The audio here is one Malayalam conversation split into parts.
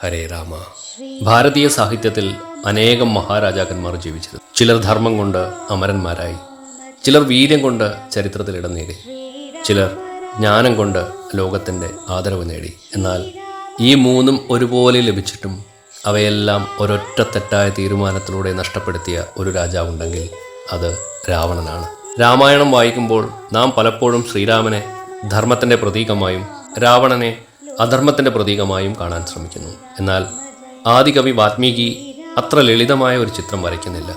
ഹരേ രാമ. ഭാരതീയ സാഹിത്യത്തിൽ അനേകം മഹാരാജാക്കന്മാർ ജീവിച്ചത്. ചിലർ ധർമ്മം കൊണ്ട് അമരന്മാരായി, ചിലർ വീര്യം കൊണ്ട് ചരിത്രത്തിൽ ഇടം നേടി, ചിലർ ജ്ഞാനം കൊണ്ട് ലോകത്തിൻ്റെ ആദരവ് നേടി. എന്നാൽ ഈ മൂന്നും ഒരുപോലെ ലഭിച്ചിട്ടും അവയെല്ലാം ഒരൊറ്റ തെറ്റായ തീരുമാനത്തിലൂടെ നഷ്ടപ്പെടുത്തിയ ഒരു രാജാവുണ്ടെങ്കിൽ അത് രാവണനാണ്. രാമായണം വായിക്കുമ്പോൾ നാം പലപ്പോഴും ശ്രീരാമനെ ധർമ്മത്തിൻ്റെ പ്രതീകമായും രാവണനെ അധർമ്മത്തിൻ്റെ പ്രതീകമായും കാണാൻ ശ്രമിക്കുന്നു. എന്നാൽ ആദികവി വാൽമീകി അത്ര ലളിതമായ ഒരു ചിത്രം വരയ്ക്കുന്നില്ല.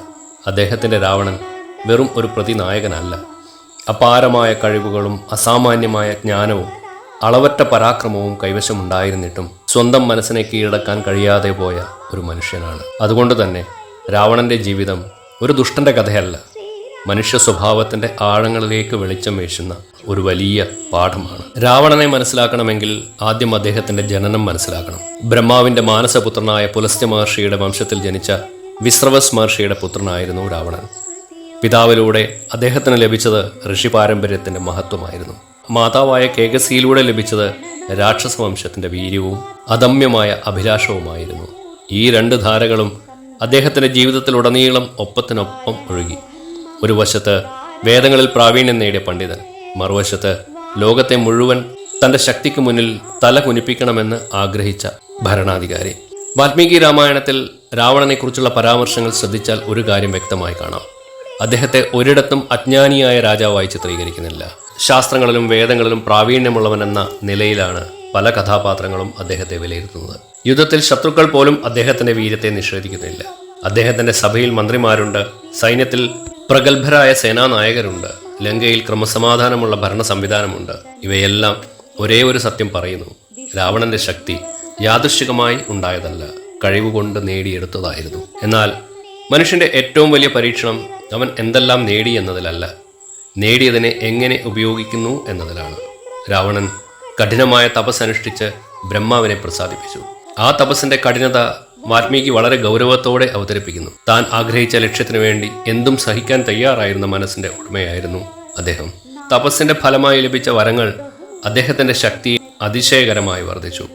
അദ്ദേഹത്തിൻ്റെ രാവണൻ വെറും ഒരു പ്രതിനായകനല്ല. അപാരമായ കഴിവുകളും അസാമാന്യമായ ജ്ഞാനവും അളവറ്റ പരാക്രമവും കൈവശമുണ്ടായിരുന്നിട്ടും സ്വന്തം മനസ്സിനെ കീഴടക്കാൻ കഴിയാതെ പോയ ഒരു മനുഷ്യനാണ്. അതുകൊണ്ട് തന്നെ രാവണൻ്റെ ജീവിതം ഒരു ദുഷ്ടൻ്റെ കഥയല്ല, മനുഷ്യ സ്വഭാവത്തിൻ്റെ ആഴങ്ങളിലേക്ക് വെളിച്ചം വീശുന്ന ഒരു വലിയ പാഠമാണ്. രാവണനെ മനസ്സിലാക്കണമെങ്കിൽ ആദ്യം അദ്ദേഹത്തിൻ്റെ ജനനം മനസ്സിലാക്കണം. ബ്രഹ്മാവിൻ്റെ മാനസപുത്രനായ പുലസ്ത്യ മഹർഷിയുടെ വംശത്തിൽ ജനിച്ച വിശ്രവസ് മഹർഷിയുടെ പുത്രനായിരുന്നു രാവണൻ. പിതാവിലൂടെ അദ്ദേഹത്തിന് ലഭിച്ചത് ഋഷി പാരമ്പര്യത്തിൻ്റെ മഹത്വമായിരുന്നു. മാതാവായ കേകസിയിലൂടെ ലഭിച്ചത് രാക്ഷസ വംശത്തിൻ്റെ വീര്യവും അദമ്യമായ അഭിലാഷവുമായിരുന്നു. ഈ രണ്ട് ധാരകളും അദ്ദേഹത്തിൻ്റെ ജീവിതത്തിലുടനീളം ഒപ്പത്തിനൊപ്പം ഒഴുകി. ഒരു വശത്ത് വേദങ്ങളിൽ പ്രാവീണ്യം നേടിയ പണ്ഡിതൻ, മറുവശത്ത് ലോകത്തെ മുഴുവൻ തൻ്റെ ശക്തിക്ക് മുന്നിൽ തല കുനിപ്പിക്കണമെന്ന് ആഗ്രഹിച്ച ഭരണാധികാരി. വാൽമീകി രാമായണത്തിൽ രാവണനെക്കുറിച്ചുള്ള പരാമർശങ്ങൾ ശ്രദ്ധിച്ചാൽ ഒരു കാര്യം വ്യക്തമായി കാണാം. അദ്ദേഹത്തെ ഒരിടത്തും അജ്ഞാനിയായ രാജാവായി ചിത്രീകരിക്കുന്നില്ല. ശാസ്ത്രങ്ങളിലും വേദങ്ങളിലും പ്രാവീണ്യമുള്ളവനെന്ന നിലയിലാണ് പല കഥാപാത്രങ്ങളും അദ്ദേഹത്തെ വിലയിരുത്തുന്നത്. യുദ്ധത്തിൽ ശത്രുക്കൾ പോലും അദ്ദേഹത്തിൻ്റെ വീര്യത്തെ നിഷേധിക്കുന്നില്ല. അദ്ദേഹത്തിൻ്റെ സഭയിൽ മന്ത്രിമാരുണ്ട്, സൈന്യത്തിൽ പ്രഗത്ഭരായ സേനാനായകരുണ്ട്, ലങ്കയിൽ ക്രമസമാധാനമുള്ള ഭരണ സംവിധാനമുണ്ട്. ഇവയെല്ലാം ഒരേ ഒരു സത്യം പറയുന്നു: രാവണന്റെ ശക്തി യാദൃശ്ചികമായി ഉണ്ടായതല്ല, കഴിവുകൊണ്ട് നേടിയെടുത്തതായിരുന്നു. എന്നാൽ മനുഷ്യന്റെ ഏറ്റവും വലിയ പരീക്ഷണം അവൻ എന്തെല്ലാം നേടി എന്നതിലല്ല, നേടിയതിനെ എങ്ങനെ ഉപയോഗിക്കുന്നു എന്നതിലാണ്. രാവണൻ കഠിനമായ തപസ് അനുഷ്ഠിച്ച് ബ്രഹ്മാവിനെ പ്രസാദിപ്പിച്ചു. ആ തപസ്സിന്റെ കഠിനത വാൽമീകി വളരെ ഗൗരവത്തോടെ അവതരിപ്പിക്കുന്നു. താൻ ആഗ്രഹിച്ച ലക്ഷ്യത്തിനു വേണ്ടി എന്തും സഹിക്കാൻ തയ്യാറായിരുന്ന മനസ്സിന്റെ ഉടമയായിരുന്നു അദ്ദേഹം. തപസ്സിന്റെ ഫലമായി ലഭിച്ച വരങ്ങൾ അദ്ദേഹത്തിന്റെ ശക്തിയെ അതിശയകരമായി വർദ്ധിച്ചു.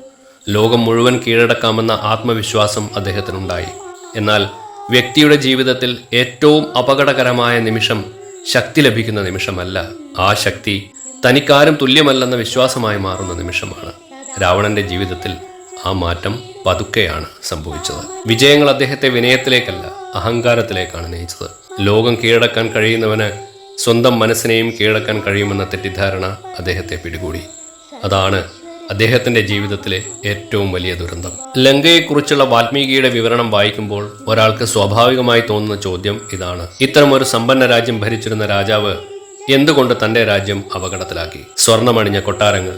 ലോകം മുഴുവൻ കീഴടക്കാമെന്ന ആത്മവിശ്വാസം അദ്ദേഹത്തിനുണ്ടായി. എന്നാൽ വ്യക്തിയുടെ ജീവിതത്തിൽ ഏറ്റവും അപകടകരമായ നിമിഷം ശക്തി ലഭിക്കുന്ന നിമിഷമല്ല, ആ ശക്തി തനിക്കാരും തുല്യമല്ലെന്ന വിശ്വാസമായി മാറുന്ന നിമിഷമാണ്. രാവണന്റെ ജീവിതത്തിൽ ആ മാറ്റം പതുക്കെയാണ് സംഭവിച്ചത്. വിജയങ്ങൾ അദ്ദേഹത്തെ വിനയത്തിലേക്കല്ല, അഹങ്കാരത്തിലേക്കാണ് നയിച്ചത്. ലോകം കീഴടക്കാൻ കഴിയുന്നവന് സ്വന്തം മനസ്സിനെയും കീഴടക്കാൻ കഴിയുമെന്ന തെറ്റിദ്ധാരണ അദ്ദേഹത്തെ പിടികൂടി. അതാണ് അദ്ദേഹത്തിന്റെ ജീവിതത്തിലെ ഏറ്റവും വലിയ ദുരന്തം. ലങ്കയെക്കുറിച്ചുള്ള വാൽമീകിയുടെ വിവരണം വായിക്കുമ്പോൾ ഒരാൾക്ക് സ്വാഭാവികമായി തോന്നുന്ന ചോദ്യം ഇതാണ്: ഇത്തരമൊരു സമ്പന്ന രാജ്യം ഭരിച്ചിരുന്ന രാജാവ് എന്തുകൊണ്ട് തന്റെ രാജ്യം അപകടത്തിലാക്കി? സ്വർണമണിഞ്ഞ കൊട്ടാരങ്ങൾ,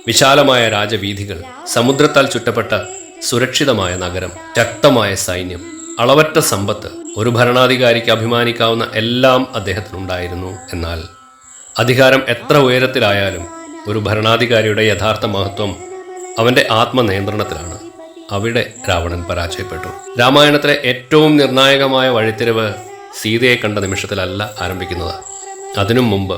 വിശാലമായ രാജവീഥികൾ, സമുദ്രത്താൽ ചുറ്റപ്പെട്ട സുരക്ഷിതമായ നഗരം, ശക്തമായ സൈന്യം, അളവറ്റ സമ്പത്ത്, ഒരു ഭരണാധികാരിക്ക് അഭിമാനിക്കാവുന്ന എല്ലാം അദ്ദേഹത്തിനുണ്ടായിരുന്നു. എന്നാൽ അധികാരം എത്ര ഉയരത്തിലായാലും ഒരു ഭരണാധികാരിയുടെ യഥാർത്ഥ മഹത്വം അവന്റെ ആത്മനിയന്ത്രണത്തിലാണ്. അവിടെ രാവണൻ പരാജയപ്പെട്ടു. രാമായണത്തിലെ ഏറ്റവും നിർണായകമായ വഴിത്തിരിവ് സീതയെ കണ്ട നിമിഷത്തിലല്ല ആരംഭിക്കുന്നത്. അതിനു മുമ്പ്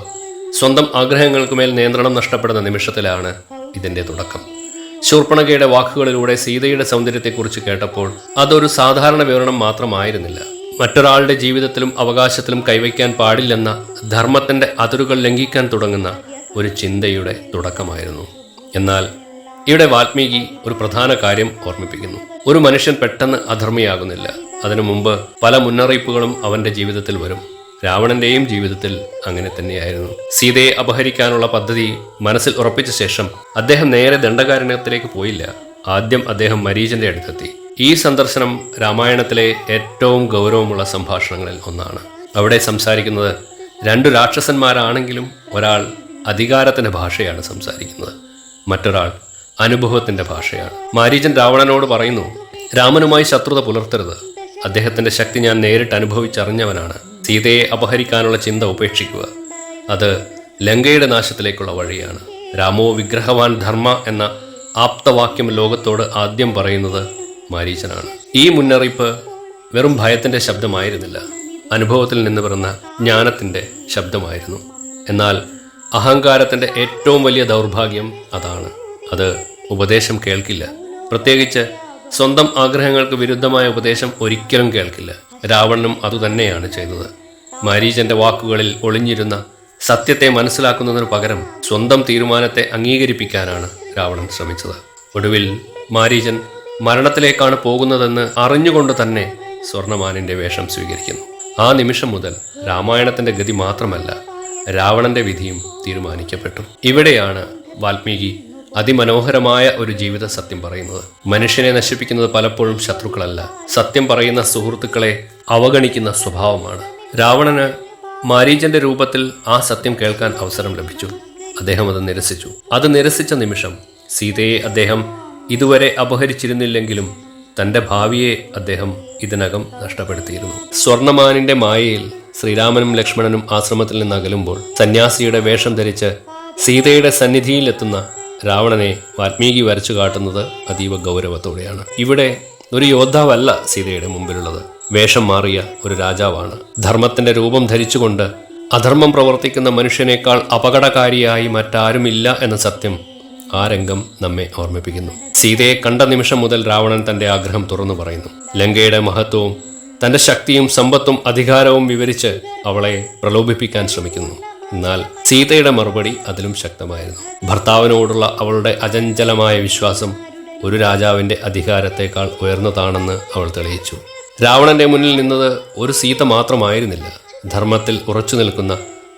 സ്വന്തം ആഗ്രഹങ്ങൾക്കുമേൽ നിയന്ത്രണം നഷ്ടപ്പെടുന്ന നിമിഷത്തിലാണ് ഇതിന്റെ തുടക്കം. ശൂർപ്പണഖയുടെ വാക്കുകളിലൂടെ സീതയുടെ സൗന്ദര്യത്തെക്കുറിച്ച് കേട്ടപ്പോൾ അതൊരു സാധാരണ വിവരണം മാത്രമായിരുന്നില്ല. മറ്റൊരാളുടെ ജീവിതത്തിലും അവകാശത്തിലും കൈവയ്ക്കാൻ പാടില്ലെന്ന ധർമ്മത്തിന്റെ അതിരുകൾ ലംഘിക്കാൻ തുടങ്ങുന്ന ഒരു ചിന്തയുടെ തുടക്കമായിരുന്നു. എന്നാൽ ഇവിടെ വാൽമീകി ഒരു പ്രധാന കാര്യം ഓർമ്മിപ്പിക്കുന്നു: ഒരു മനുഷ്യൻ പെട്ടെന്ന് അധർമ്മിയാകുന്നില്ല. അതിനു മുമ്പ് പല മുന്നറിയിപ്പുകളും അവന്റെ ജീവിതത്തിൽ വരും. രാവണന്റെയും ജീവിതത്തിൽ അങ്ങനെ തന്നെയായിരുന്നു. സീതയെ അപഹരിക്കാനുള്ള പദ്ധതി മനസ്സിൽ ഉറപ്പിച്ച ശേഷം അദ്ദേഹം നേരെ ദണ്ഡകാരണ്യത്തിലേക്ക് പോയില്ല. ആദ്യം അദ്ദേഹം മരീചന്റെ അടുത്തെത്തി. ഈ സന്ദർശനം രാമായണത്തിലെ ഏറ്റവും ഗൗരവമുള്ള സംഭാഷണങ്ങളിൽ ഒന്നാണ്. അവിടെ സംസാരിക്കുന്നത് രണ്ടു രാക്ഷസന്മാരാണെങ്കിലും ഒരാൾ അധികാരത്തിന്റെ ഭാഷയാണ് സംസാരിക്കുന്നത്, മറ്റൊരാൾ അനുഭവത്തിന്റെ ഭാഷയാണ്. മാരീചൻ രാവണനോട് പറയുന്നു: രാമനുമായി ശത്രുത പുലർത്തരുത്. അദ്ദേഹത്തിന്റെ ശക്തി ഞാൻ നേരിട്ട് അനുഭവിച്ചറിഞ്ഞവനാണ്. സീതയെ അപഹരിക്കാനുള്ള ചിന്ത ഉപേക്ഷിക്കുക. അത് ലങ്കയുടെ നാശത്തിലേക്കുള്ള വഴിയാണ്. രാമോ വിഗ്രഹവാൻ ധർമ്മ എന്ന ആപ്തവാക്യം ലോകത്തോട് ആദ്യം പറയുന്നത് മാരീചനാണ്. ഈ മുന്നറിയിപ്പ് വെറും ഭയത്തിന്റെ ശബ്ദമായിരുന്നില്ല, അനുഭവത്തിൽ നിന്ന് വരുന്ന ജ്ഞാനത്തിന്റെ ശബ്ദമായിരുന്നു. എന്നാൽ അഹങ്കാരത്തിന്റെ ഏറ്റവും വലിയ ദൗർഭാഗ്യം അതാണ്. അത് ഉപദേശം കേൾക്കില്ല. പ്രത്യേകിച്ച് സ്വന്തം ആഗ്രഹങ്ങൾക്ക് വിരുദ്ധമായ ഉപദേശം ഒരിക്കലും കേൾക്കില്ല. രാവണനും അതുതന്നെയാണ് ചെയ്തത്. മാരീചന്റെ വാക്കുകളിൽ ഒളിഞ്ഞിരുന്ന സത്യത്തെ മനസ്സിലാക്കുന്നതിനു പകരം സ്വന്തം തീരുമാനത്തെ അംഗീകരിപ്പിക്കാനാണ് രാവണൻ ശ്രമിച്ചത്. ഒടുവിൽ മാരീചൻ മരണത്തിലേക്കാണ് പോകുന്നതെന്ന് അറിഞ്ഞുകൊണ്ട് തന്നെ സ്വർണ്ണമാനിന്റെ വേഷം സ്വീകരിക്കുന്നു. ആ നിമിഷം മുതൽ രാമായണത്തിന്റെ ഗതി മാത്രമല്ല, രാവണന്റെ വിധിയും തീരുമാനിക്കപ്പെട്ടു. ഇവിടെയാണ് വാൽമീകി അതിമനോഹരമായ ഒരു ജീവിത സത്യം പറയുന്നത്. മനുഷ്യനെ നശിപ്പിക്കുന്നത് പലപ്പോഴും ശത്രുക്കളല്ല, സത്യം പറയുന്ന സുഹൃത്തുക്കളെ അവഗണിക്കുന്ന സ്വഭാവമാണ്. രാവണന് മാരീചന്റെ രൂപത്തിൽ ആ സത്യം കേൾക്കാൻ അവസരം ലഭിച്ചു. അദ്ദേഹം അത് നിരസിച്ചു. അത് നിരസിച്ച നിമിഷം സീതയെ അദ്ദേഹം ഇതുവരെ അപഹരിച്ചിരുന്നില്ലെങ്കിലും തന്റെ ഭാവിയെ അദ്ദേഹം ഇതിനകം നഷ്ടപ്പെടുത്തിയിരുന്നു. സ്വർണ്ണമാനിന്റെ മായയിൽ ശ്രീരാമനും ലക്ഷ്മണനും ആശ്രമത്തിൽ നിന്ന് അകലുമ്പോൾ സന്യാസിയുടെ വേഷം ധരിച്ച് സീതയുടെ സന്നിധിയിലെത്തുന്ന രാവണനെ വാൽമീകി വരച്ചു കാട്ടുന്നത് അതീവ ഗൗരവത്തോടെയാണ്. ഇവിടെ ഒരു യോദ്ധാവല്ല സീതയുടെ മുമ്പിലുള്ളത്, വേഷം മാറിയ ഒരു രാജാവാണ്. ധർമ്മത്തിന്റെ രൂപം ധരിച്ചുകൊണ്ട് അധർമ്മം പ്രവർത്തിക്കുന്ന മനുഷ്യനേക്കാൾ അപകടകാരിയായി മറ്റാരുമില്ല എന്ന സത്യം ആ രംഗം നമ്മെ ഓർമ്മിപ്പിക്കുന്നു. സീതയെ കണ്ട നിമിഷം മുതൽ രാവണൻ തന്റെ ആഗ്രഹം തുറന്നു പറയുന്നു. ലങ്കയുടെ മഹത്വവും തന്റെ ശക്തിയും സമ്പത്തും അധികാരവും വിവരിച്ച് അവളെ പ്രലോഭിപ്പിക്കാൻ ശ്രമിക്കുന്നു. എന്നാൽ സീതയുടെ മറുപടി അതിലും ശക്തമായിരുന്നു. ഭർത്താവിനോടുള്ള അവളുടെ അചഞ്ചലമായ വിശ്വാസം ഒരു രാജാവിന്റെ അധികാരത്തെക്കാൾ ഉയർന്നതാണെന്ന് അവൾ തെളിയിച്ചു. രാവണന്റെ മുന്നിൽ നിന്നത് ഒരു സീത മാത്രമായിരുന്നില്ല, ധർമ്മത്തിൽ ഉറച്ചു നിൽക്കുന്ന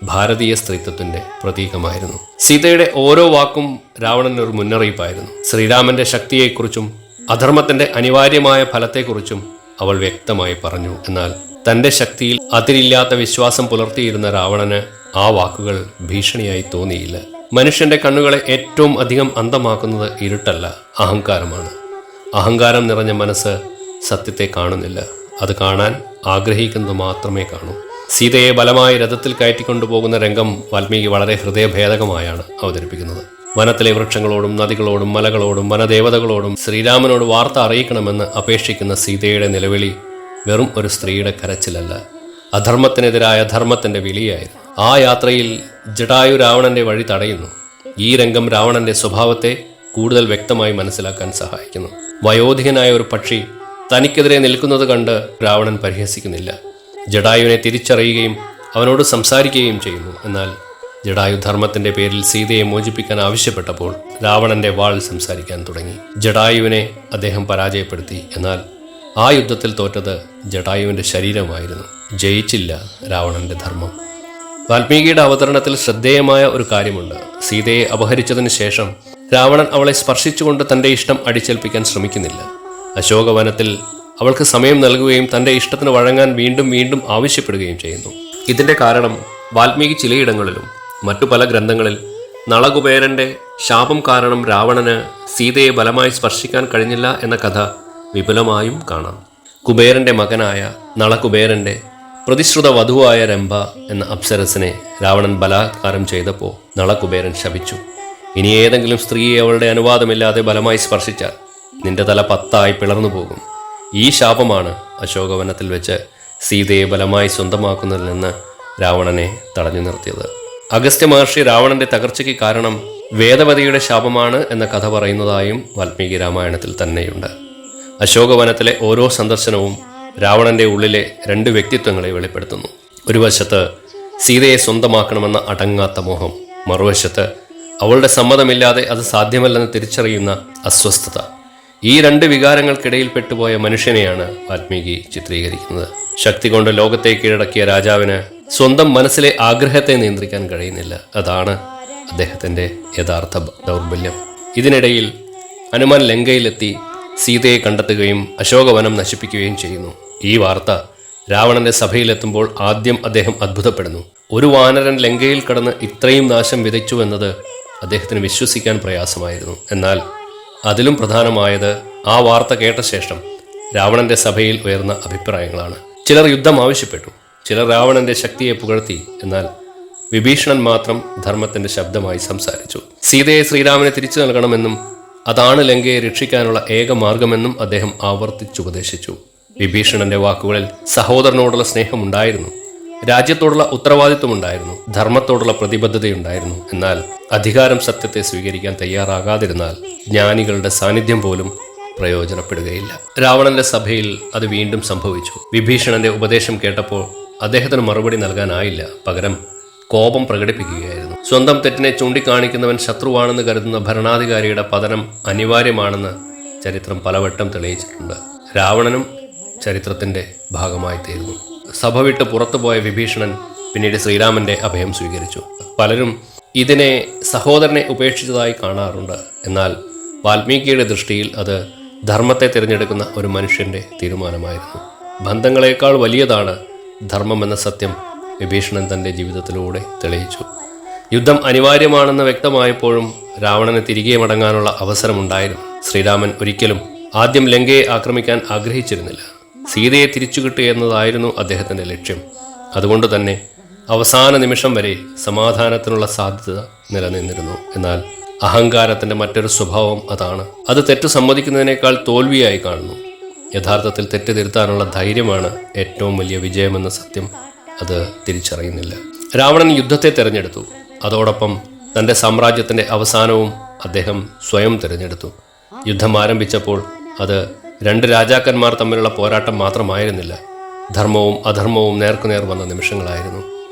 ഭാരതീയ സ്ത്രീത്വത്തിന്റെ പ്രതീകമായിരുന്നു. സീതയുടെ ഓരോ വാക്കും രാവണന് ഒരു മുന്നറിയിപ്പായിരുന്നു. ശ്രീരാമന്റെ ശക്തിയെക്കുറിച്ചും അധർമ്മത്തിന്റെ അനിവാര്യമായ ഫലത്തെക്കുറിച്ചും അവൾ വ്യക്തമായി പറഞ്ഞു. എന്നാൽ തന്റെ ശക്തിയിൽ അതിരില്ലാത്ത വിശ്വാസം പുലർത്തിയിരുന്ന രാവണന് ആ വാക്കുകൾ ഭീഷണിയായി തോന്നിയില്ല. മനുഷ്യന്റെ കണ്ണുകളെ ഏറ്റവും അധികം അന്ധമാക്കുന്നത് ഇരുട്ടല്ല, അഹങ്കാരമാണ്. അഹങ്കാരം നിറഞ്ഞ മനസ്സ് സത്യത്തെ കാണുന്നില്ല, അത് കാണാൻ ആഗ്രഹിക്കുന്നത് മാത്രമേ കാണൂ. സീതയെ ബലമായി രഥത്തിൽ കയറ്റിക്കൊണ്ടുപോകുന്ന രംഗം വാൽമീകി വളരെ ഹൃദയഭേദകമായാണ് അവതരിപ്പിക്കുന്നത്. വനത്തിലെ വൃക്ഷങ്ങളോടും നദികളോടും മലകളോടും വനദേവതകളോടും ശ്രീരാമനോട് വാർത്ത അറിയിക്കണമെന്ന് അപേക്ഷിക്കുന്ന സീതയുടെ നിലവിളി വെറും ഒരു സ്ത്രീയുടെ കരച്ചിലല്ല, അധർമ്മത്തിനെതിരായ ധർമ്മത്തിന്റെ വിളിയായിരുന്നു. ആ യാത്രയിൽ ജടായു രാവണന്റെ വഴി തടയുന്നു. ഈ രംഗം രാവണന്റെ സ്വഭാവത്തെ കൂടുതൽ വ്യക്തമായി മനസ്സിലാക്കാൻ സഹായിക്കുന്നു. വയോധികനായ ഒരു പക്ഷി തനിക്കെതിരെ നിൽക്കുന്നത് കണ്ട് രാവണൻ പരിഹസിക്കുന്നില്ല. ജടായുവിനെ തിരിച്ചറിയുകയും അവനോട് സംസാരിക്കുകയും ചെയ്യുന്നു. എന്നാൽ ജടായു ധർമ്മത്തിന്റെ പേരിൽ സീതയെ മോചിപ്പിക്കാൻ ആവശ്യപ്പെട്ടപ്പോൾ രാവണന്റെ വാൾ സംസാരിക്കാൻ തുടങ്ങി. ജടായുവിനെ അദ്ദേഹം പരാജയപ്പെടുത്തി. എന്നാൽ ആ യുദ്ധത്തിൽ തോറ്റത് ജടായുവിന്റെ ശരീരമായിരുന്നു, ജയിച്ചില്ല രാവണന്റെ ധർമ്മം. വാൽമീകിയുടെ അവതരണത്തിൽ ശ്രദ്ധേയമായ ഒരു കാര്യമുണ്ട്. സീതയെ അപഹരിച്ചതിന് ശേഷം രാവണൻ അവളെ സ്പർശിച്ചുകൊണ്ട് തന്റെ ഇഷ്ടം അടിച്ചേൽപ്പിക്കാൻ ശ്രമിക്കുന്നില്ല. അശോകവനത്തിൽ അവൾക്ക് സമയം നൽകുകയും തന്റെ ഇഷ്ടത്തിന് വഴങ്ങാൻ വീണ്ടും വീണ്ടും ആവശ്യപ്പെടുകയും ചെയ്യുന്നു. ഇതിന്റെ കാരണം വാൽമീകി ചിലയിടങ്ങളിലും മറ്റു പല ഗ്രന്ഥങ്ങളിൽ നളകുബേരന്റെ ശാപം കാരണം രാവണന് സീതയെ ബലമായി സ്പർശിക്കാൻ കഴിഞ്ഞില്ല എന്ന കഥ വിപുലമായും കാണാം. കുബേരന്റെ മകനായ നളകുബേരന്റെ പ്രതിശ്രുത വധുവായ രംഭ എന്ന അപ്സരസിനെ രാവണൻ ബലാത്കാരം ചെയ്തപ്പോൾ നളകുബേരൻ ശപിച്ചു, ഇനി ഏതെങ്കിലും സ്ത്രീയെ അവളുടെ അനുവാദമില്ലാതെ ബലമായി സ്പർശിച്ചാൽ നിന്റെ തല 10 പിളർന്നു പോകും. ഈ ശാപമാണ് അശോകവനത്തിൽ വെച്ച് സീതയെ ബലമായി സ്വന്തമാക്കുന്നതിൽ നിന്ന് രാവണനെ തടഞ്ഞു നിർത്തിയത്. അഗസ്ത്യ മഹർഷി രാവണന്റെ തകർച്ചയ്ക്ക് കാരണം വേദവതിയുടെ ശാപമാണ് എന്ന കഥ പറയുന്നതായും വാൽമീകി രാമായണത്തിൽ തന്നെയുണ്ട്. അശോകവനത്തിലെ ഓരോ സന്ദർശനവും രാവണന്റെ ഉള്ളിലെ 2 വ്യക്തിത്വങ്ങളെ വെളിപ്പെടുത്തുന്നു. ഒരു വശത്ത് സീതയെ സ്വന്തമാക്കണമെന്ന അടങ്ങാത്ത മോഹം, മറുവശത്ത് അവളുടെ സമ്മതമില്ലാതെ അത് സാധ്യമല്ലെന്ന് തിരിച്ചറിയുന്ന അസ്വസ്ഥത. ഈ 2 വികാരങ്ങൾക്കിടയിൽ പെട്ടുപോയ മനുഷ്യനെയാണ് വാൽമീകി ചിത്രീകരിക്കുന്നത്. ശക്തി കൊണ്ട് ലോകത്തെ കീഴടക്കിയ രാജാവിന് സ്വന്തം മനസ്സിലെ ആഗ്രഹത്തെ നിയന്ത്രിക്കാൻ കഴിയുന്നില്ല. അതാണ് അദ്ദേഹത്തിന്റെ യഥാർത്ഥ ദൗർബല്യം. ഇതിനിടയിൽ ഹനുമാൻ ലങ്കയിലെത്തി സീതയെ കണ്ടെത്തുകയും അശോകവനം നശിപ്പിക്കുകയും ചെയ്യുന്നു. ഈ വാർത്ത രാവണന്റെ സഭയിലെത്തുമ്പോൾ ആദ്യം അദ്ദേഹം അത്ഭുതപ്പെടുന്നു. ഒരു വാനരൻ ലങ്കയിൽ കടന്ന് ഇത്രയും നാശം വിതച്ചു എന്നത് അദ്ദേഹത്തിന് വിശ്വസിക്കാൻ പ്രയാസമായിരുന്നു. എന്നാൽ അതിലും പ്രധാനമായത് ആ വാർത്ത കേട്ട ശേഷം രാവണന്റെ സഭയിൽ ഉയർന്ന അഭിപ്രായങ്ങളാണ്. ചിലർ യുദ്ധം ആവശ്യപ്പെട്ടു, ചിലർ രാവണന്റെ ശക്തിയെ പുകഴ്ത്തി. എന്നാൽ വിഭീഷണൻ മാത്രം ധർമ്മത്തിന്റെ ശബ്ദമായി സംസാരിച്ചു. സീതയെ ശ്രീരാമനെ തിരിച്ചു നൽകണമെന്നും അതാണ് ലങ്കയെ രക്ഷിക്കാനുള്ള ഏക മാർഗമെന്നും അദ്ദേഹം ആവർത്തിച്ചുപദേശിച്ചു. വിഭീഷണന്റെ വാക്കുകളിൽ സഹോദരനോടുള്ള സ്നേഹമുണ്ടായിരുന്നു, രാജ്യത്തോടുള്ള ഉത്തരവാദിത്വമുണ്ടായിരുന്നു, ധർമ്മത്തോടുള്ള പ്രതിബദ്ധതയുണ്ടായിരുന്നു. എന്നാൽ അധികാരം സത്യത്തെ സ്വീകരിക്കാൻ തയ്യാറാകാതിരുന്നാൽ ജ്ഞാനികളുടെ സാന്നിധ്യം പോലും പ്രയോജനപ്പെടുകയില്ല. രാവണന്റെ സഭയിൽ അത് വീണ്ടും സംഭവിച്ചു. വിഭീഷണന്റെ ഉപദേശം കേട്ടപ്പോൾ അദ്ദേഹത്തിന് മറുപടി നൽകാനായില്ല. പകരം കോപം പ്രകടിപ്പിക്കുകയായിരുന്നു. സ്വന്തം തെറ്റിനെ ചൂണ്ടിക്കാണിക്കുന്നവൻ ശത്രുവാണെന്ന് കരുതുന്ന ഭരണാധികാരിയുടെ പതനം അനിവാര്യമാണെന്ന് ചരിത്രം പലവട്ടം തെളിയിച്ചിട്ടുണ്ട്. രാവണനും ചരിത്രത്തിന്റെ ഭാഗമായി തീർന്നു. സഭ വിട്ട് പുറത്തുപോയ വിഭീഷണൻ പിന്നീട് ശ്രീരാമന്റെ അഭയം സ്വീകരിച്ചു. പലരും ഇതിനെ സഹോദരനെ ഉപേക്ഷിച്ചതായി കാണാറുണ്ട്. എന്നാൽ വാൽമീകിയുടെ ദൃഷ്ടിയിൽ അത് ധർമ്മത്തെ തിരഞ്ഞെടുക്കുന്ന ഒരു മനുഷ്യന്റെ തീരുമാനമായിരുന്നു. ബന്ധങ്ങളെക്കാൾ വലിയതാണ് ധർമ്മം എന്ന സത്യം വിഭീഷണൻ തൻ്റെ ജീവിതത്തിലൂടെ തെളിയിച്ചു. യുദ്ധം അനിവാര്യമാണെന്ന് വ്യക്തമായപ്പോഴും രാവണന് തിരികെ മടങ്ങാനുള്ള അവസരമുണ്ടായിരുന്നു. ശ്രീരാമൻ ഒരിക്കലും ആദ്യം ലങ്കയെ ആക്രമിക്കാൻ ആഗ്രഹിച്ചിരുന്നില്ല. സീതയെ തിരിച്ചു കിട്ടുക എന്നതായിരുന്നു അദ്ദേഹത്തിൻ്റെ ലക്ഷ്യം. അതുകൊണ്ട് തന്നെ അവസാന നിമിഷം വരെ സമാധാനത്തിനുള്ള സാധ്യത നിലനിന്നിരുന്നു. എന്നാൽ അഹങ്കാരത്തിൻ്റെ മറ്റൊരു സ്വഭാവം അതാണ്. അത് തെറ്റ് സമ്മതിക്കുന്നതിനേക്കാൾ തോൽവിയായി കാണുന്നു. യഥാർത്ഥത്തിൽ തെറ്റ് തിരുത്താനുള്ള ധൈര്യമാണ് ഏറ്റവും വലിയ വിജയമെന്ന സത്യം അത് തിരിച്ചറിയുന്നില്ല. രാവണൻ യുദ്ധത്തെ തിരഞ്ഞെടുത്തു. അതോടൊപ്പം തൻ്റെ സാമ്രാജ്യത്തിൻ്റെ അവസാനവും അദ്ദേഹം സ്വയം തിരഞ്ഞെടുത്തു. യുദ്ധം ആരംഭിച്ചപ്പോൾ അത് രണ്ട് രാജാക്കന്മാർ തമ്മിലുള്ള പോരാട്ടം മാത്രമായിരുന്നില്ല. ധർമ്മവും അധർമ്മവും നേർക്കുനേർ വന്ന നിമിഷങ്ങളായിരുന്നു.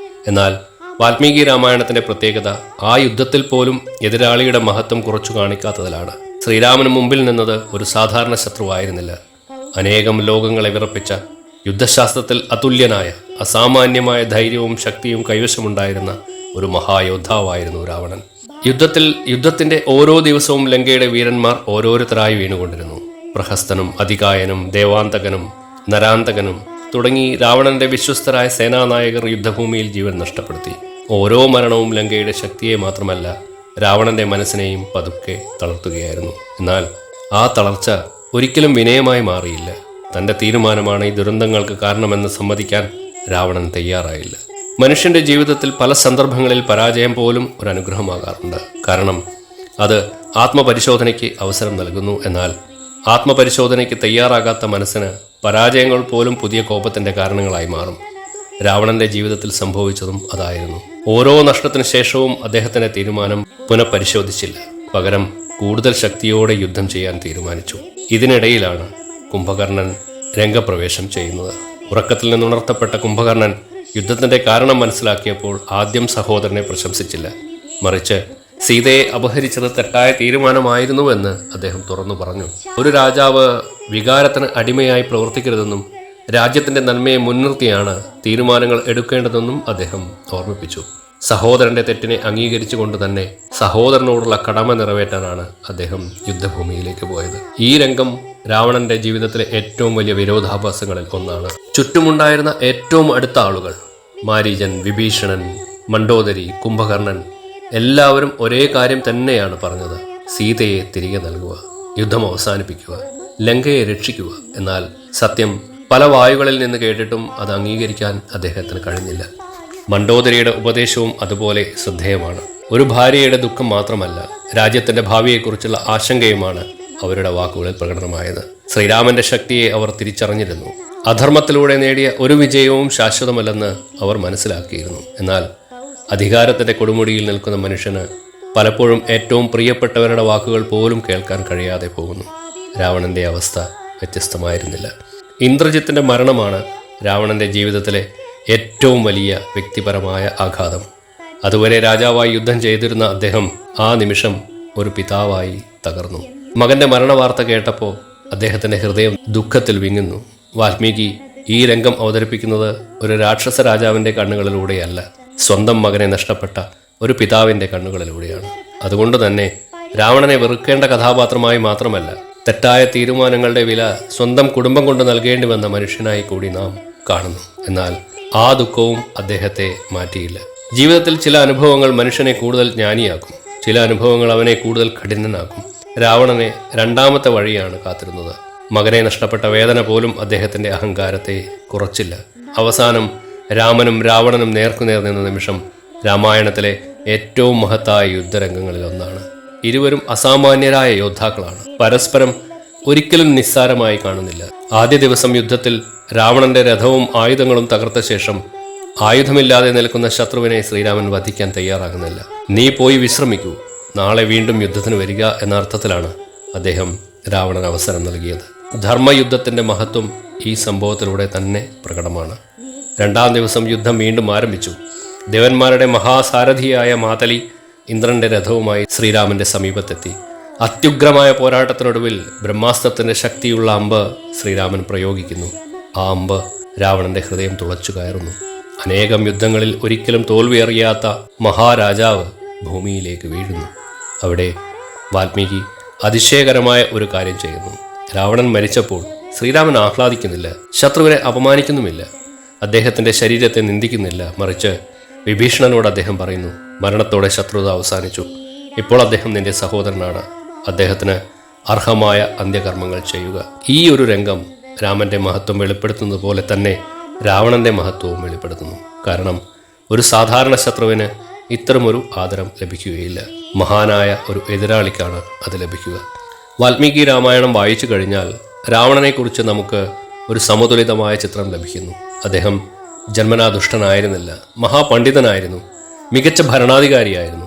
എന്നാൽ വാൽമീകി രാമായണത്തിൻ്റെ പ്രത്യേകത ആ യുദ്ധത്തിൽ പോലും എതിരാളിയുടെ മഹത്വം കുറച്ചു കാണിക്കാത്തതിലാണ്. ശ്രീരാമന് മുമ്പിൽ നിന്നത് ഒരു സാധാരണ ശത്രുവായിരുന്നില്ല. അനേകം ലോകങ്ങളെ വിറപ്പിച്ച, യുദ്ധശാസ്ത്രത്തിൽ അതുല്യനായ, അസാമാന്യമായ ധൈര്യവും ശക്തിയും കൈവശമുണ്ടായിരുന്ന ഒരു മഹായോദ്ധാവായിരുന്നു രാവണൻ. യുദ്ധത്തിന്റെ ഓരോ ദിവസവും ലങ്കയുടെ വീരന്മാർ ഓരോരുത്തരായി വീണുകൊണ്ടിരുന്നു. പ്രഹസ്തനും അതികായനും ദേവാന്തകനും നരാന്തകനും തുടങ്ങി രാവണന്റെ വിശ്വസ്തരായ സേനാനായകർ യുദ്ധഭൂമിയിൽ ജീവൻ നഷ്ടപ്പെടുത്തി. ഓരോ മരണവും ലങ്കയുടെ ശക്തിയെ മാത്രമല്ല രാവണന്റെ മനസ്സിനെയും പതുക്കെ തളർത്തുകയായിരുന്നു. എന്നാൽ ആ തളർച്ച ഒരിക്കലും വിനയമായി മാറിയില്ല. തൻ്റെ തീരുമാനമാണ് ഈ ദുരന്തങ്ങൾക്ക് കാരണമെന്ന് സമ്മതിക്കാൻ രാവണൻ തയ്യാറായില്ല. മനുഷ്യന്റെ ജീവിതത്തിൽ പല സന്ദർഭങ്ങളിൽ പരാജയം പോലും ഒരു അനുഗ്രഹമാകാറുണ്ട്. കാരണം അത് ആത്മപരിശോധനയ്ക്ക് അവസരം നൽകുന്നു. എന്നാൽ ആത്മപരിശോധനയ്ക്ക് തയ്യാറാകാത്ത മനസ്സിന് പരാജയങ്ങൾ പോലും പുതിയ കോപത്തിന്റെ കാരണങ്ങളായി മാറും. രാവണന്റെ ജീവിതത്തിൽ സംഭവിച്ചതും അതായിരുന്നു. ഓരോ നഷ്ടത്തിന് ശേഷവും അദ്ദേഹത്തിന്റെ തീരുമാനം പുനഃപരിശോധിച്ചില്ല. പകരം കൂടുതൽ ശക്തിയോടെ യുദ്ധം ചെയ്യാൻ തീരുമാനിച്ചു. ഇതിനിടയിലാണ് കുംഭകർണൻ രംഗപ്രവേശം ചെയ്യുന്നത്. ഉറക്കത്തിൽ നിന്നുണർത്തപ്പെട്ട കുംഭകർണൻ യുദ്ധത്തിന്റെ കാരണം മനസ്സിലാക്കിയപ്പോൾ ആദ്യം സഹോദരനെ പ്രശംസിച്ചില്ല. മറിച്ച് സീതയെ അപഹരിച്ചത് തെറ്റായ തീരുമാനമായിരുന്നുവെന്ന് അദ്ദേഹം തുറന്നു പറഞ്ഞു. ഒരു രാജാവ് വികാരത്തിന് അടിമയായി പ്രവർത്തിക്കരുതെന്നും രാജ്യത്തിന്റെ നന്മയെ മുൻനിർത്തിയാണ് തീരുമാനങ്ങൾ എടുക്കേണ്ടതെന്നും അദ്ദേഹം ഓർമ്മിപ്പിച്ചു. സഹോദരന്റെ തെറ്റിനെ അംഗീകരിച്ചുകൊണ്ട് തന്നെ സഹോദരനോടുള്ള കടമ നിറവേറ്റാനാണ് അദ്ദേഹം യുദ്ധഭൂമിയിലേക്ക് പോയത്. ഈ രംഗം രാവണന്റെ ജീവിതത്തിലെ ഏറ്റവും വലിയ വിരോധാഭാസങ്ങളിൽ ഒന്നാണ്. ചുറ്റുമുണ്ടായിരുന്ന ഏറ്റവും അടുത്ത ആളുകൾ, മാരീചൻ, വിഭീഷണൻ, മണ്ഡോദരി, കുംഭകർണൻ, എല്ലാവരും ഒരേ കാര്യം തന്നെയാണ് പറഞ്ഞത്: സീതയെ തിരികെ നൽകുക, യുദ്ധം അവസാനിപ്പിക്കുക, ലങ്കയെ രക്ഷിക്കുക. എന്നാൽ സത്യം പല വായുകളിൽ നിന്ന് കേട്ടിട്ടും അത് അംഗീകരിക്കാൻ അദ്ദേഹത്തിന് കഴിഞ്ഞില്ല. മണ്ഡോദരിയുടെ ഉപദേശവും അതുപോലെ ശ്രദ്ധേയമാണ്. ഒരു ഭാര്യയുടെ ദുഃഖം മാത്രമല്ല, രാജ്യത്തിന്റെ ഭാവിയെക്കുറിച്ചുള്ള ആശങ്കയുമാണ് അവരുടെ വാക്കുകളിൽ പ്രകടനമായത്. ശ്രീരാമന്റെ ശക്തിയെ അവർ തിരിച്ചറിഞ്ഞിരുന്നു. അധർമ്മത്തിലൂടെ നേടിയ ഒരു വിജയവും ശാശ്വതമല്ലെന്ന് അവർ മനസ്സിലാക്കിയിരുന്നു. എന്നാൽ അധികാരത്തിന്റെ കൊടുമുടിയിൽ നിൽക്കുന്ന മനുഷ്യന് പലപ്പോഴും ഏറ്റവും പ്രിയപ്പെട്ടവരുടെ വാക്കുകൾ പോലും കേൾക്കാൻ കഴിയാതെ പോകുന്നു. രാവണന്റെ അവസ്ഥ വ്യത്യസ്തമായിരുന്നില്ല. ഇന്ദ്രജിത്തിന്റെ മരണമാണ് രാവണന്റെ ജീവിതത്തിലെ ഏറ്റവും വലിയ വ്യക്തിപരമായ ആഘാതം. അതുവരെ രാജാവായി യുദ്ധം ചെയ്തിരുന്ന അദ്ദേഹം ആ നിമിഷം ഒരു പിതാവായി തകർന്നു. മകന്റെ മരണവാർത്ത കേട്ടപ്പോൾ അദ്ദേഹത്തിന്റെ ഹൃദയം ദുഃഖത്തിൽ വിങ്ങുന്നു. വാൽമീകി ഈ രംഗം അവതരിപ്പിക്കുന്നത് ഒരു രാക്ഷസ രാജാവിന്റെ കണ്ണുകളിലൂടെയല്ല, സ്വന്തം മകനെ നഷ്ടപ്പെട്ട ഒരു പിതാവിന്റെ കണ്ണുകളിലൂടെയാണ്. അതുകൊണ്ട് തന്നെ രാവണനെ വെറുക്കേണ്ട കഥാപാത്രമായി മാത്രമല്ല, തെറ്റായ തീരുമാനങ്ങളുടെ വില സ്വന്തം കുടുംബം കൊണ്ട് നൽകേണ്ടി വന്ന മനുഷ്യനായി കൂടി നാം കാണുന്നു. എന്നാൽ ആ ദുഃഖവും അദ്ദേഹത്തെ മാറ്റിയില്ല. ജീവിതത്തിൽ ചില അനുഭവങ്ങൾ മനുഷ്യനെ കൂടുതൽ ജ്ഞാനിയാക്കും, ചില അനുഭവങ്ങൾ അവനെ കൂടുതൽ കഠിനനാക്കും. രാവണനെ രണ്ടാമത്തെ വഴിയാണ് കാത്തിരുന്നത്. മകനെ നഷ്ടപ്പെട്ട വേദന പോലും അദ്ദേഹത്തിന്റെ അഹങ്കാരത്തെ കുറച്ചില്ല. അവസാനം രാമനും രാവണനും നേർക്കുനേർ നിന്ന നിമിഷം രാമായണത്തിലെ ഏറ്റവും മഹത്തായ യുദ്ധരംഗങ്ങളിൽ ഒന്നാണ്. ഇരുവരും അസാമാന്യരായ യോദ്ധാക്കളാണ്. പരസ്പരം ഒരിക്കലും നിസ്സാരമായി കാണുന്നില്ല. ആദ്യ ദിവസം യുദ്ധത്തിൽ രാവണന്റെ രഥവും ആയുധങ്ങളും തകർത്ത ശേഷം ആയുധമില്ലാതെ നിൽക്കുന്ന ശത്രുവിനെ ശ്രീരാമൻ വധിക്കാൻ തയ്യാറാകുന്നില്ല. നീ പോയി വിശ്രമിക്കൂ, നാളെ വീണ്ടും യുദ്ധത്തിന് വരിക എന്ന അർത്ഥത്തിലാണ് അദ്ദേഹം രാവണൻ അവസരം നൽകിയത്. ധർമ്മയുദ്ധത്തിൻ്റെ മഹത്വം ഈ സംഭവത്തിലൂടെ തന്നെ പ്രകടമാണ്. 2-ാം ദിവസം യുദ്ധം വീണ്ടും ആരംഭിച്ചു. ദേവന്മാരുടെ മഹാസാരഥിയായ മാതലി ഇന്ദ്രന്റെ രഥവുമായി ശ്രീരാമന്റെ സമീപത്തെത്തി. അത്യുഗ്രമായ പോരാട്ടത്തിനൊടുവിൽ ബ്രഹ്മാസ്ത്രത്തിന്റെ ശക്തിയുള്ള അമ്പ് ശ്രീരാമൻ പ്രയോഗിക്കുന്നു. ആ അമ്പ് രാവണന്റെ ഹൃദയം തുളച്ചു കയറുന്നു. അനേകം യുദ്ധങ്ങളിൽ ഒരിക്കലും തോൽവി അറിയാത്ത മഹാരാജാവ് ഭൂമിയിലേക്ക് വീഴുന്നു. അവിടെ വാൽമീകി അതിശയകരമായ ഒരു കാര്യം ചെയ്യുന്നു. രാവണൻ മരിച്ചപ്പോൾ ശ്രീരാമൻ ആഹ്ലാദിക്കുന്നില്ല, ശത്രുവിനെ അപമാനിക്കുന്നുമില്ല, അദ്ദേഹത്തിന്റെ ശരീരത്തെ നിന്ദിക്കുന്നില്ല. മറിച്ച് വിഭീഷണനോട് അദ്ദേഹം പറയുന്നു, മരണത്തോടെ ശത്രുത അവസാനിച്ചു, ഇപ്പോൾ അദ്ദേഹം നിന്റെ സഹോദരനാണ്, അദ്ദേഹത്തിന് അർഹമായ അന്ത്യകർമ്മങ്ങൾ ചെയ്യുക. ഈ ഒരു രംഗം രാമന്റെ മഹത്വം വെളിപ്പെടുത്തുന്നത് പോലെ തന്നെ രാവണന്റെ മഹത്വവും വെളിപ്പെടുത്തുന്നു. കാരണം ഒരു സാധാരണ ശത്രുവിന് ഇത്തരമൊരു ആദരം ലഭിക്കുകയില്ല. മഹാനായ ഒരു എതിരാളിക്കാണ് അത് ലഭിക്കുക. വാൽമീകി രാമായണം വായിച്ചു കഴിഞ്ഞാൽ രാവണനെക്കുറിച്ച് നമുക്ക് ഒരു സമതുലിതമായ ചിത്രം ലഭിക്കുന്നു. അദ്ദേഹം ജന്മനാ ദുഷ്ടനായിരുന്നില്ല, മഹാപണ്ഡിതനായിരുന്നു, മികച്ച ഭരണാധികാരിയായിരുന്നു,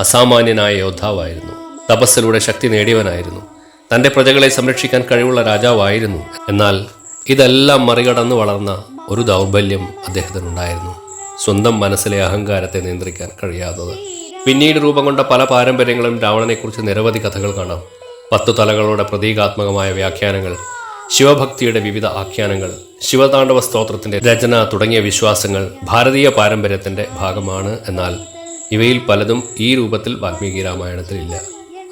അസാമാന്യനായ യോദ്ധാവായിരുന്നു, തപസ്സിലൂടെ ശക്തി നേടിയവനായിരുന്നു, തൻ്റെ പ്രജകളെ സംരക്ഷിക്കാൻ കഴിവുള്ള രാജാവായിരുന്നു. എന്നാൽ ഇതെല്ലാം മറികടന്ന് വളർന്ന ഒരു ദൗർബല്യം അദ്ദേഹത്തിനുണ്ടായിരുന്നു: സ്വന്തം മനസ്സിലെ അഹങ്കാരത്തെ നിയന്ത്രിക്കാൻ കഴിയാത്തത്. പിന്നീട് രൂപം കൊണ്ട പല പാരമ്പര്യങ്ങളും രാവണനെക്കുറിച്ച് നിരവധി കഥകൾ കാണാം. 10 തലകളുടെ പ്രതീകാത്മകമായ വ്യാഖ്യാനങ്ങൾ, ശിവഭക്തിയുടെ വിവിധ ആഖ്യാനങ്ങൾ, ശിവതാണ്ഡവ സ്തോത്രത്തിന്റെ രചന തുടങ്ങിയ വിശ്വാസങ്ങൾ ഭാരതീയ പാരമ്പര്യത്തിന്റെ ഭാഗമാണ്. എന്നാൽ ഇവയിൽ പലതും ഈ രൂപത്തിൽ വാൽമീകി രാമായണത്തിൽ ഇല്ല.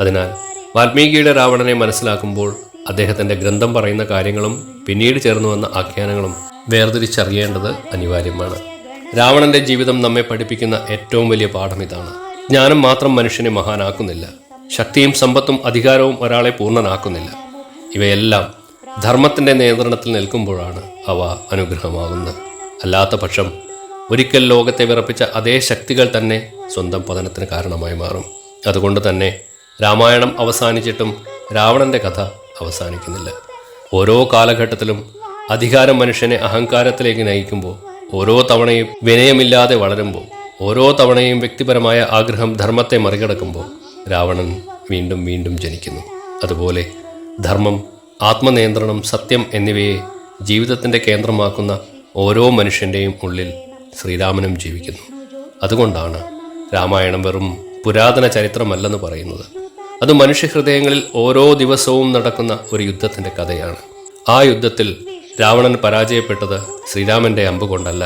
അതിനാൽ വാൽമീകിയുടെ രാവണനെ മനസ്സിലാക്കുമ്പോൾ അദ്ദേഹത്തിന്റെ ഗ്രന്ഥം പറയുന്ന കാര്യങ്ങളും പിന്നീട് ചേർന്നു വന്ന ആഖ്യാനങ്ങളും വേർതിരിച്ചറിയേണ്ടത് അനിവാര്യമാണ്. രാവണന്റെ ജീവിതം നമ്മെ പഠിപ്പിക്കുന്ന ഏറ്റവും വലിയ പാഠം ഇതാണ്: ജ്ഞാനം മാത്രം മനുഷ്യനെ മഹാനാക്കുന്നില്ല, ശക്തിയും സമ്പത്തും അധികാരവും ഒരാളെ പൂർണ്ണനാക്കുന്നില്ല. ഇവയെല്ലാം ധർമ്മത്തിന്റെ നിയന്ത്രണത്തിൽ നിൽക്കുമ്പോഴാണ് അവ അനുഗ്രഹമാകുന്നത്. അല്ലാത്ത പക്ഷം ഒരിക്കൽ ലോകത്തെ വിറപ്പിച്ച അതേ ശക്തികൾ തന്നെ സ്വന്തം പതനത്തിന് കാരണമായി മാറും. അതുകൊണ്ട് തന്നെ രാമായണം അവസാനിച്ചിട്ടും രാവണന്റെ കഥ അവസാനിക്കുന്നില്ല. ഓരോ കാലഘട്ടത്തിലും അധികാരം മനുഷ്യനെ അഹങ്കാരത്തിലേക്ക് നയിക്കുമ്പോൾ, ഓരോ തവണയും വിനയമില്ലാതെ വളരുമ്പോൾ, ഓരോ തവണയും വ്യക്തിപരമായ ആഗ്രഹം ധർമ്മത്തെ മറികടക്കുമ്പോൾ രാവണൻ വീണ്ടും വീണ്ടും ജനിക്കുന്നു. അതുപോലെ ധർമ്മം, ആത്മനിയന്ത്രണം, സത്യം എന്നിവയെ ജീവിതത്തിൻ്റെ കേന്ദ്രമാക്കുന്ന ഓരോ മനുഷ്യൻ്റെയും ഉള്ളിൽ ശ്രീരാമനും ജീവിക്കുന്നു. അതുകൊണ്ടാണ് രാമായണം വെറും പുരാതന ചരിത്രമല്ലെന്ന് പറയുന്നത്. അത് മനുഷ്യഹൃദയങ്ങളിൽ ഓരോ ദിവസവും നടക്കുന്ന ഒരു യുദ്ധത്തിൻ്റെ കഥയാണ്. ആ യുദ്ധത്തിൽ രാവണൻ പരാജയപ്പെട്ടത് ശ്രീരാമൻ്റെ അമ്പ് കൊണ്ടല്ല,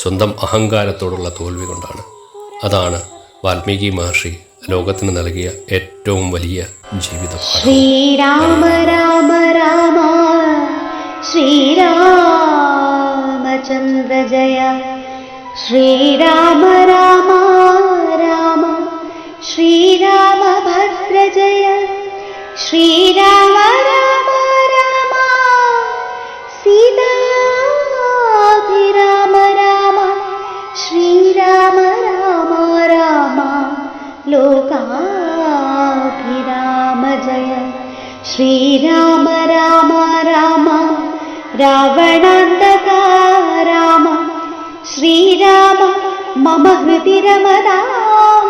സ്വന്തം അഹങ്കാരത്തോടുള്ള തോൽവി കൊണ്ടാണ്. അതാണ് വാൽമീകി മഹർഷി ലോകത്തിന് നൽകിയ ഏറ്റവും വലിയ ജീവിതപാഠം. ശ്രീരാമ രാമ രാമ ശ്രീരാമചന്ദ്ര ജയ, ശ്രീരാമ രാമ രാമ ശ്രീരാമഭദ്ര ജയ, ശ്രീരാമ രാമ രാമ സീതാഭിരാമ രാമ, ശ്രീരാമ രാമ രാമ ലോകാഭിരാമ ജയ, ശ്രീരാമ രാമ രാമ രാവണാന്തക രാമ, ശ്രീരാമ മമ ഹൃദി രമതാം